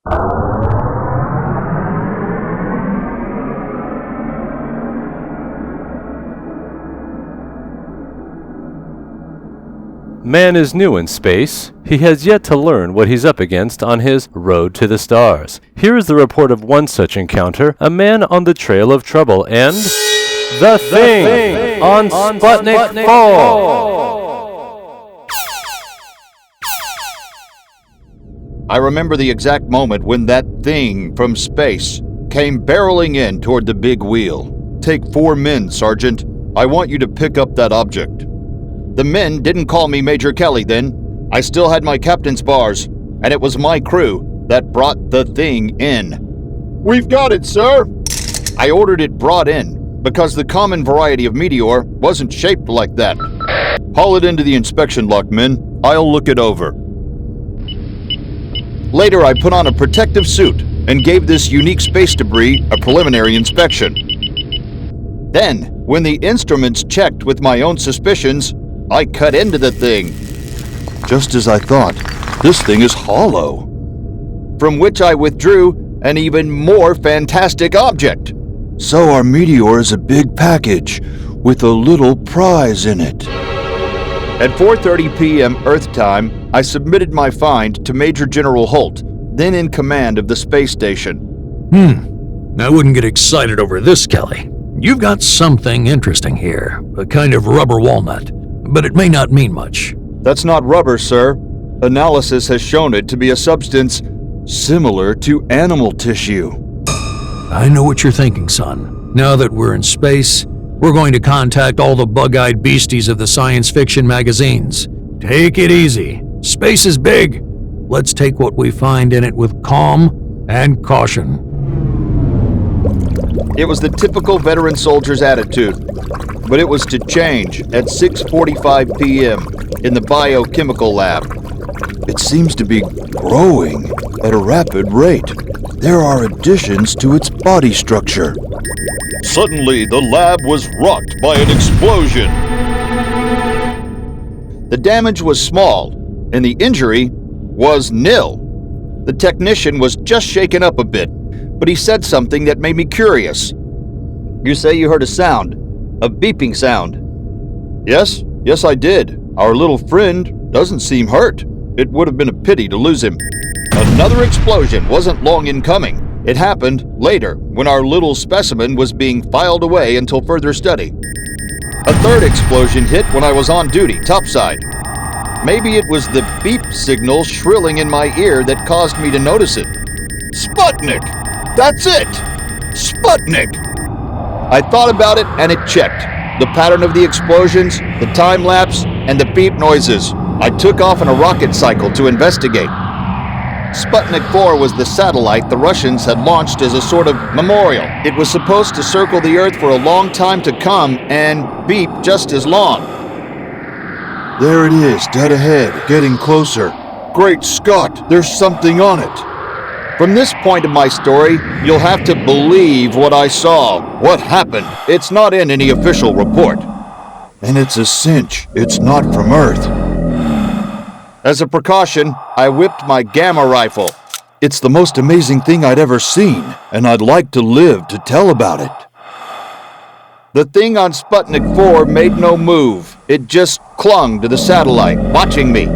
Man is new in space. He has yet to learn what he's up against on his road to the stars. Here is the report of one such encounter, a man on the trail of trouble, and the Thing on Sputnik 4. I remember the exact moment when that thing from space came barreling in toward the big wheel. Take 4 men, Sergeant. I want you to pick up that object. The men didn't call me Major Kelly then. I still had my captain's bars, and it was my crew that brought the thing in. We've got it, sir! I ordered it brought in because the common variety of meteor wasn't shaped like that. Haul it into the inspection lock, men. I'll look it over. Later, I put on a protective suit and gave this unique space debris a preliminary inspection. Then, when the instruments checked with my own suspicions, I cut into the thing. Just as I thought, this thing is hollow. From which I withdrew an even more fantastic object. So our meteor is a big package with a little prize in it. At 4:30 p.m. Earth time, I submitted my find to Major General Holt, then in command of the space station. I wouldn't get excited over this, Kelly. You've got something interesting here, a kind of rubber walnut, but it may not mean much. That's not rubber, sir. Analysis has shown it to be a substance similar to animal tissue. I know what you're thinking, son. Now that we're in space, we're going to contact all the bug-eyed beasties of the science fiction magazines. Take it easy. Space is big. Let's take what we find in it with calm and caution. It was the typical veteran soldier's attitude, but it was to change at 6:45 p.m. in the biochemical lab. It seems to be growing at a rapid rate. There are additions to its body structure. Suddenly, the lab was rocked by an explosion. The damage was small, and the injury was nil. The technician was just shaken up a bit, but he said something that made me curious. You say you heard a sound, a beeping sound. Yes, I did. Our little friend doesn't seem hurt. It would have been a pity to lose him. Another explosion wasn't long in coming. It happened later, when our little specimen was being filed away until further study. A third explosion hit when I was on duty, topside. Maybe it was the beep signal shrilling in my ear that caused me to notice it. Sputnik! That's it! Sputnik! I thought about it and it checked. The pattern of the explosions, the time lapse, and the beep noises. I took off on a rocket cycle to investigate. Sputnik 4 was the satellite the Russians had launched as a sort of memorial. It was supposed to circle the Earth for a long time to come and beep just as long. There it is, dead ahead, getting closer. Great Scott, there's something on it. From this point of my story, you'll have to believe what I saw, what happened. It's not in any official report. And it's a cinch, it's not from Earth. As a precaution, I whipped my gamma rifle. It's the most amazing thing I'd ever seen, and I'd like to live to tell about it. The thing on Sputnik 4 made no move. It just clung to the satellite, watching me.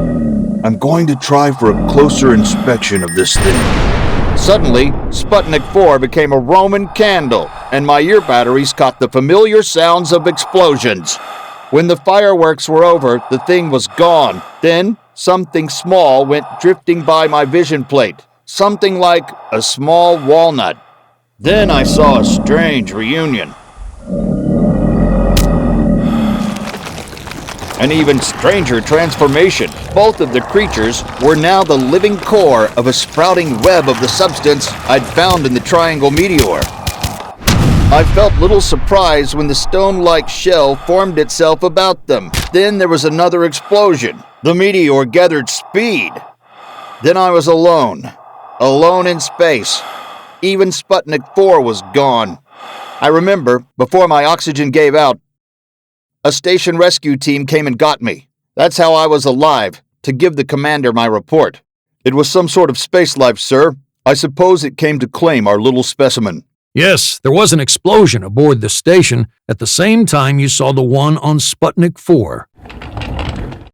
I'm going to try for a closer inspection of this thing. Suddenly, Sputnik 4 became a Roman candle, and my ear batteries caught the familiar sounds of explosions. When the fireworks were over, the thing was gone. Then, something small went drifting by my vision plate, something like a small walnut. Then I saw a strange reunion. An even stranger transformation. Both of the creatures were now the living core of a sprouting web of the substance I'd found in the triangle meteor. I felt little surprise when the stone-like shell formed itself about them. Then there was another explosion. The meteor gathered speed. Then I was alone in space. Even Sputnik 4 was gone. I remember, before my oxygen gave out, a station rescue team came and got me. That's how I was alive, to give the commander my report. It was some sort of space life, sir. I suppose it came to claim our little specimen. Yes, there was an explosion aboard the station at the same time you saw the one on Sputnik 4.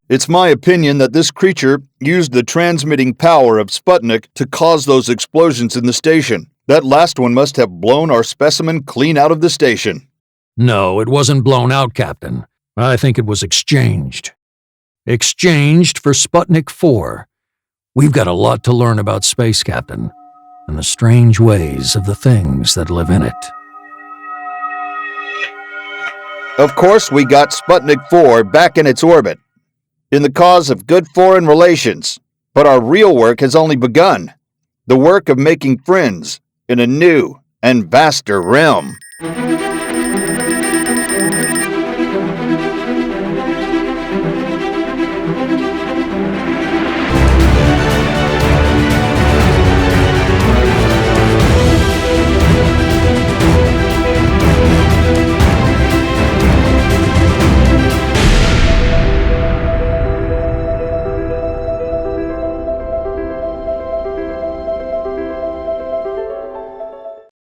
It's my opinion that this creature used the transmitting power of Sputnik to cause those explosions in the station. That last one must have blown our specimen clean out of the station. No, it wasn't blown out, Captain. I think it was exchanged. Exchanged for Sputnik 4. We've got a lot to learn about space, Captain, and the strange ways of the things that live in it. Of course, we got Sputnik 4 back in its orbit, in the cause of good foreign relations. But our real work has only begun. The work of making friends in a new and vaster realm.